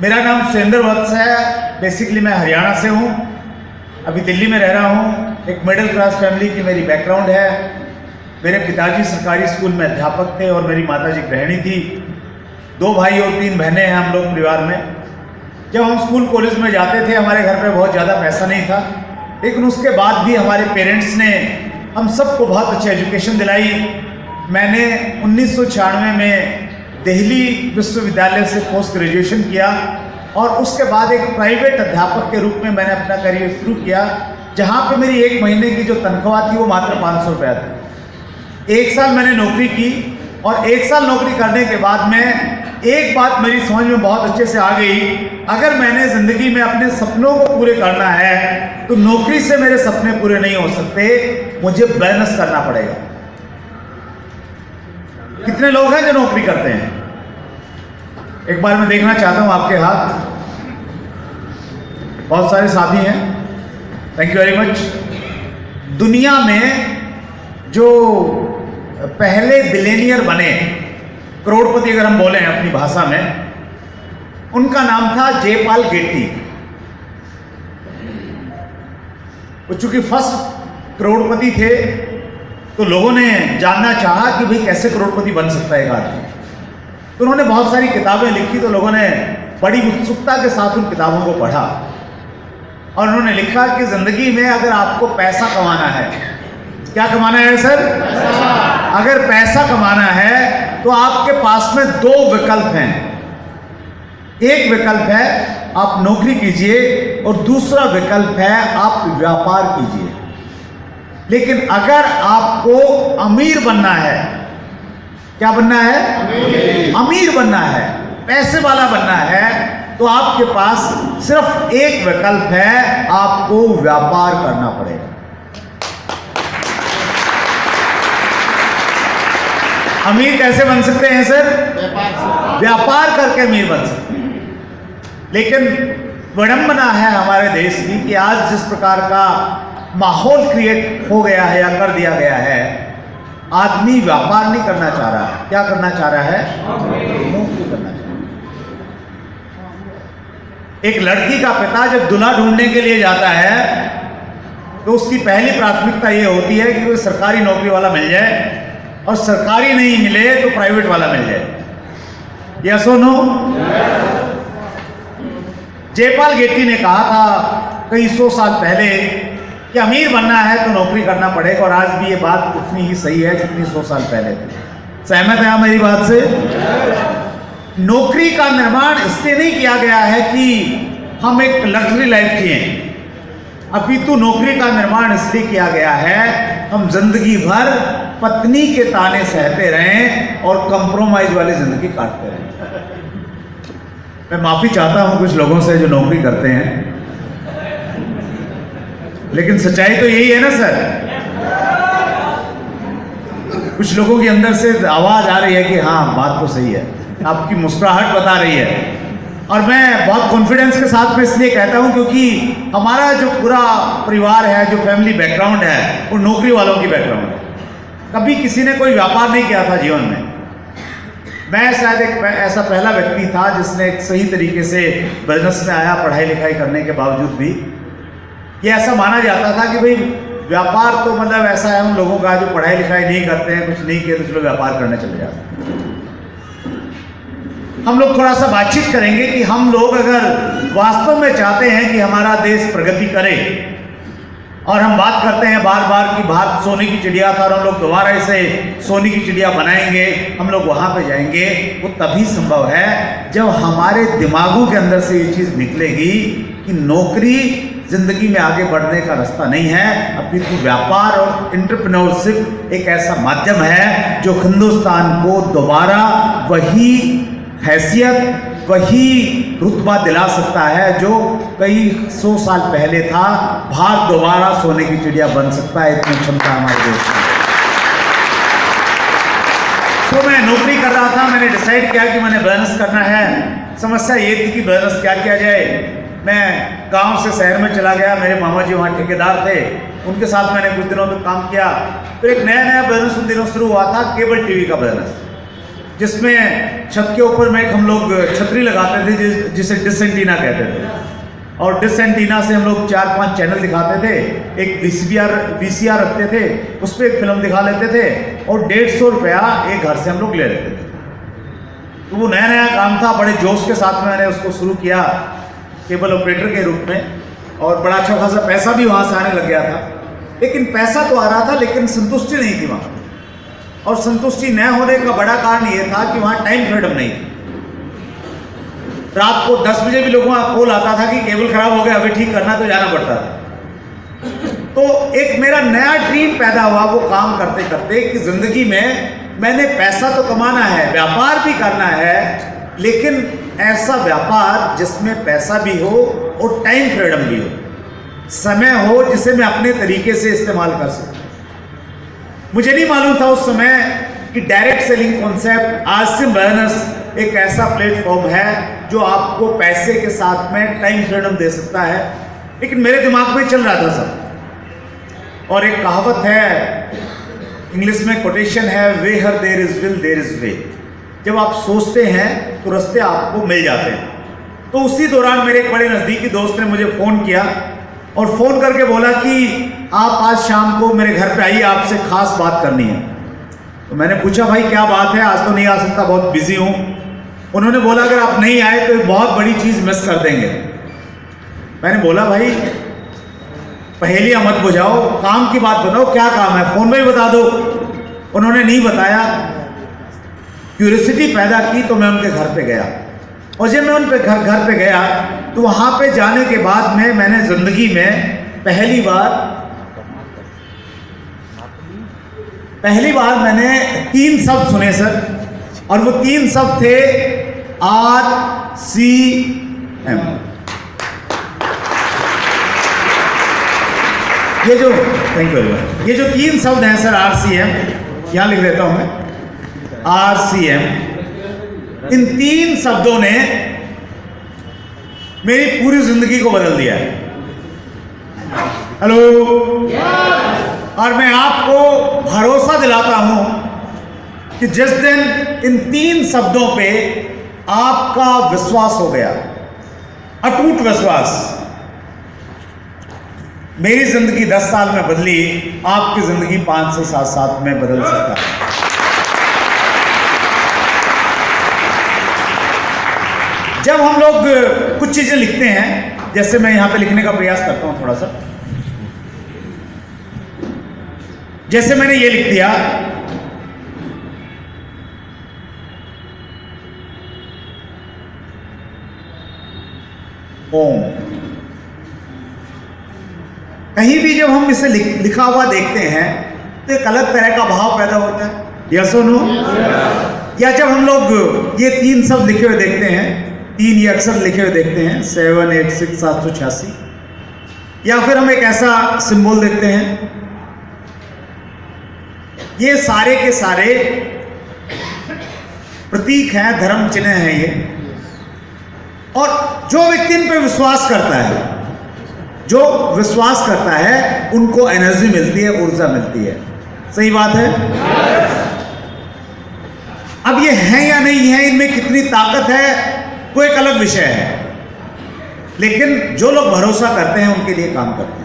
मेरा नाम सुरेंद्र वत्स है। बेसिकली मैं हरियाणा से हूँ, अभी दिल्ली में रह रहा हूँ। एक मिडिल क्लास फैमिली की मेरी बैकग्राउंड है। मेरे पिताजी सरकारी स्कूल में अध्यापक थे और मेरी माताजी गृहिणी थी। 2 भाई और 3 बहनें हैं हम लोग परिवार में। जब हम स्कूल कॉलेज में जाते थे हमारे घर पे बहुत ज़्यादा पैसा नहीं था, लेकिन उसके बाद भी हमारे पेरेंट्स ने हम सबको बहुत अच्छी एजुकेशन दिलाई। मैंने 1996 में दिल्ली विश्वविद्यालय से पोस्ट ग्रेजुएशन किया और उसके बाद एक प्राइवेट अध्यापक के रूप में मैंने अपना करियर शुरू किया, जहाँ पे मेरी 1 महीने की जो तनख्वाह थी वो मात्र 500 रुपया थी। 1 साल मैंने नौकरी की और 1 साल नौकरी करने के बाद में एक बात मेरी समझ में बहुत अच्छे से आ गई, अगर मैंने ज़िंदगी में अपने सपनों को पूरे करना है तो नौकरी से मेरे सपने पूरे नहीं हो सकते, मुझे बिजनेस करना पड़ेगा। कितने लोग हैं जो नौकरी करते हैं? एक बार मैं देखना चाहता हूं आपके हाथ। बहुत सारे साथी हैं, थैंक यू वेरी मच। दुनिया में जो पहले बिलियनियर बने, करोड़पति अगर हम बोलें अपनी भाषा में, उनका नाम था जयपाल गेट्टी। वो चूंकि फर्स्ट करोड़पति थे तो लोगों ने जानना चाहा कि भाई कैसे करोड़पति बन सकता है एक आदमी। तो उन्होंने बहुत सारी किताबें लिखी, तो लोगों ने बड़ी उत्सुकता के साथ उन किताबों को पढ़ा और उन्होंने लिखा कि जिंदगी में अगर आपको पैसा कमाना है, क्या कमाना है सर? अगर पैसा कमाना है तो आपके पास में 2 विकल्प हैं। एक विकल्प है आप नौकरी कीजिए और दूसरा विकल्प है आप व्यापार कीजिए। लेकिन अगर आपको अमीर बनना है, क्या बनना है? अमीर बनना है, पैसे वाला बनना है, तो आपके पास सिर्फ एक विकल्प है, आपको व्यापार करना पड़ेगा। अमीर कैसे बन सकते हैं सर? व्यापार करके अमीर बन सकते हैं। लेकिन विडंबना है हमारे देश की कि आज जिस प्रकार का माहौल क्रिएट हो गया है या कर दिया गया है, आदमी व्यापार नहीं करना चाह रहा है। क्या करना चाह रहा है? नौकरी करना चाह रहा है। एक लड़की का पिता जब दूल्हा ढूंढने के लिए जाता है तो उसकी पहली प्राथमिकता ये होती है कि कोई सरकारी नौकरी वाला मिल जाए, और सरकारी नहीं मिले तो प्राइवेट वाला मिल जाए। यस और नो? जयपाल गेट्टी ने कहा था कई 100 साल पहले कि अमीर बनना है तो नौकरी करना पड़ेगा, और आज भी ये बात उतनी ही सही है जितनी 100 साल पहले थी। सहमत है आप मेरी बात से? नौकरी का निर्माण इसलिए नहीं किया गया है कि हम एक लग्जरी लाइफ जिए, अपितु नौकरी का निर्माण इसलिए किया गया है हम जिंदगी भर पत्नी के ताने सहते रहें और कंप्रोमाइज वाली जिंदगी काटते रहें। मैं माफी चाहता हूं कुछ लोगों से जो नौकरी करते हैं, लेकिन सच्चाई तो यही है ना सर। कुछ लोगों के अंदर से आवाज आ रही है कि हाँ बात तो सही है, आपकी मुस्कुराहट बता रही है। और मैं बहुत कॉन्फिडेंस के साथ में इसलिए कहता हूं क्योंकि हमारा जो पूरा परिवार है, जो फैमिली बैकग्राउंड है, वो नौकरी वालों की बैकग्राउंड है। कभी किसी ने कोई व्यापार नहीं किया था जीवन में। मैं शायद एक ऐसा पहला व्यक्ति था जिसने एक सही तरीके से बिजनेस में आया, पढ़ाई लिखाई करने के बावजूद भी। ये ऐसा माना जाता था कि भाई व्यापार तो मतलब ऐसा है उन लोगों का जो पढ़ाई लिखाई नहीं करते हैं, कुछ नहीं किए तो चलो व्यापार करने चले जाते हैं। हम लोग थोड़ा सा बातचीत करेंगे कि हम लोग अगर वास्तव में चाहते हैं कि हमारा देश प्रगति करे, और हम बात करते हैं बार बार कि भारत सोने की चिड़िया था और हम लोग दोबारा इसे सोने की चिड़िया बनाएंगे, हम लोग वहाँ पे जाएंगे, वो तभी संभव है जब हमारे दिमागों के अंदर से ये चीज़ निकलेगी कि नौकरी जिंदगी में आगे बढ़ने का रास्ता नहीं है, अपितु व्यापार और एंटरप्रेन्योरशिप एक ऐसा माध्यम है जो हिंदुस्तान को दोबारा वही हैसियत, वही रुतबा दिला सकता है जो कई 100 साल पहले था। भारत दोबारा सोने की चिड़िया बन सकता है, इतनी क्षमता हमारे देश में। तो मैं नौकरी कर रहा था, मैंने डिसाइड किया कि मैंने बिजनेस करना है। समस्या ये थी कि बिजनेस क्या किया जाए। मैं गांव से शहर में चला गया, मेरे मामा जी वहाँ ठेकेदार थे, उनके साथ मैंने कुछ दिनों तक काम किया। फिर एक नया बिजनेस उन दिनों शुरू हुआ था, केबल टीवी का बिजनेस। जिसमें छत के ऊपर में हम लोग छतरी लगाते थे जिसे डिश एंटीना कहते थे, और डिश एंटीना से हम लोग 4-5 चैनल दिखाते थे, एक VCR रखते थे, उस पर एक फिल्म दिखा लेते थे और 150 रुपया एक घर से हम लोग ले लेते थे। तो वो नया नया काम था, बड़े जोश के साथ में मैंने उसको शुरू किया केबल ऑपरेटर के रूप में, और बड़ा अच्छा खासा पैसा भी वहाँ से आने लग गया था। लेकिन पैसा तो आ रहा था, लेकिन संतुष्टि नहीं थी वहाँ, और संतुष्टि न होने का बड़ा कारण ये था कि वहाँ टाइम फ्रीडम नहीं थी। रात को 10 बजे भी लोगों का कॉल आता था कि केबल खराब हो गया, अभी ठीक करना, तो जाना पड़ता था। तो एक मेरा नया ड्रीम पैदा हुआ वो काम करते करते कि जिंदगी में मैंने पैसा तो कमाना है, व्यापार भी करना है, लेकिन ऐसा व्यापार जिसमें पैसा भी हो और टाइम फ्रीडम भी हो, समय हो जिसे मैं अपने तरीके से इस्तेमाल कर सकूं। मुझे नहीं मालूम था उस समय कि direct selling concept, Asim business एक ऐसा प्लेटफॉर्म है जो आपको पैसे के साथ में टाइम फ्रीडम दे सकता है, लेकिन मेरे दिमाग में चल रहा था सब। और एक कहावत है, इंग्लिश में कोटेशन है, where there is will there is way. जब आप सोचते हैं तो रास्ते आपको मिल जाते हैं। तो उसी दौरान मेरे एक बड़े नज़दीकी दोस्त ने मुझे फ़ोन किया और फ़ोन करके बोला कि आप आज शाम को मेरे घर पे आइए, आपसे खास बात करनी है। तो मैंने पूछा, भाई क्या बात है? आज तो नहीं आ सकता, बहुत बिजी हूँ। उन्होंने बोला, अगर आप नहीं आए तो एक बहुत बड़ी चीज़ मिस कर देंगे। मैंने बोला, भाई पहेलियाँ मत बुझाओ, काम की बात बताओ, क्या काम है, फ़ोन में ही बता दो। उन्होंने नहीं बताया। क्यूरियोसिटी पैदा की तो मैं उनके घर पे गया, और जब मैं उनके घर पे गया तो वहाँ पे जाने के बाद में मैंने ज़िंदगी में पहली बार मैंने 3 शब्द सुने सर, और वो 3 शब्द थे RCM। थैंक यू, ये जो 3 शब्द हैं सर, RCM, यहाँ लिख देता हूं मैं, RCM, इन 3 शब्दों ने मेरी पूरी जिंदगी को बदल दिया है। हेलो, और मैं आपको भरोसा दिलाता हूं कि जिस दिन इन 3 शब्दों पे आपका विश्वास हो गया, अटूट विश्वास, मेरी जिंदगी 10 साल में बदली, आपकी जिंदगी 5 से 7 साल में बदल सकता है। जब हम लोग कुछ चीजें लिखते हैं, जैसे मैं यहां पे लिखने का प्रयास करता हूं थोड़ा सा, जैसे मैंने ये लिख दिया, ओम। कहीं भी जब हम इसे लिखा हुआ देखते हैं तो एक अलग तरह का भाव पैदा होता है, यस और नो? या जब हम लोग ये 3 शब्द लिखे हुए देखते हैं, 3 ये अक्षर लिखे हुए देखते हैं, 786 786, या फिर हम एक ऐसा सिंबल देखते हैं, ये सारे के सारे प्रतीक हैं, धर्म चिन्ह हैं ये। और जो व्यक्ति इन पे विश्वास करता है, जो विश्वास करता है, उनको एनर्जी मिलती है, ऊर्जा मिलती है। सही बात है? अब ये है या नहीं है, इनमें कितनी ताकत है, वो एक अलग विषय है, लेकिन जो लोग भरोसा करते हैं उनके लिए काम करते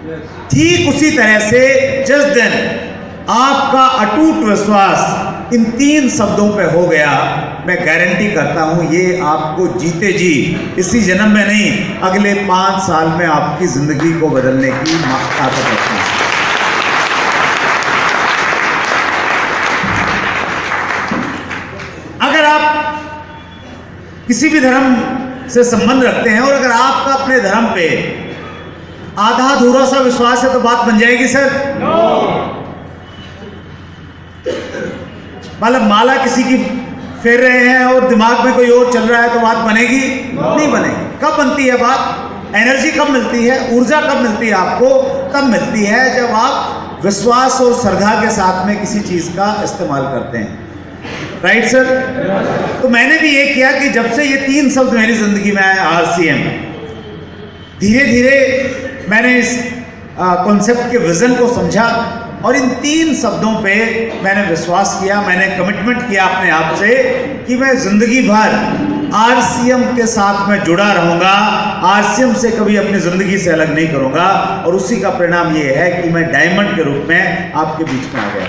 हैं। ठीक उसी तरह से जिस दिन आपका अटूट विश्वास इन 3 शब्दों पे हो गया, मैं गारंटी करता हूं ये आपको जीते जी, इसी जन्म में नहीं, अगले 5 साल में आपकी जिंदगी को बदलने की ताकत रखती है। अगर आप किसी भी धर्म से संबंध रखते हैं और अगर आपका अपने धर्म पे आधा अधूरा सा विश्वास है तो बात बन जाएगी सर? मतलब माला किसी की फेर रहे हैं और दिमाग में कोई और चल रहा है तो बात बनेगी? नहीं बनेगी। कब बनती है बात? एनर्जी कब मिलती है, ऊर्जा कब मिलती है आपको? तब मिलती है जब आप विश्वास और श्रद्धा के साथ में किसी चीज का इस्तेमाल करते हैं। Right sir? तो मैंने भी ये किया कि जब से ये 3 शब्द मेरी जिंदगी में आए, RCM, धीरे धीरे मैंने इस कॉन्सेप्ट के विजन को समझा और इन 3 शब्दों पे मैंने विश्वास किया, मैंने कमिटमेंट किया अपने आप से कि मैं जिंदगी भर आरसीएम के साथ में जुड़ा रहूंगा, आरसीएम से कभी अपनी जिंदगी से अलग नहीं करूंगा। और उसी का परिणाम ये है कि मैं डायमंड के रूप में आपके बीच में आ गया।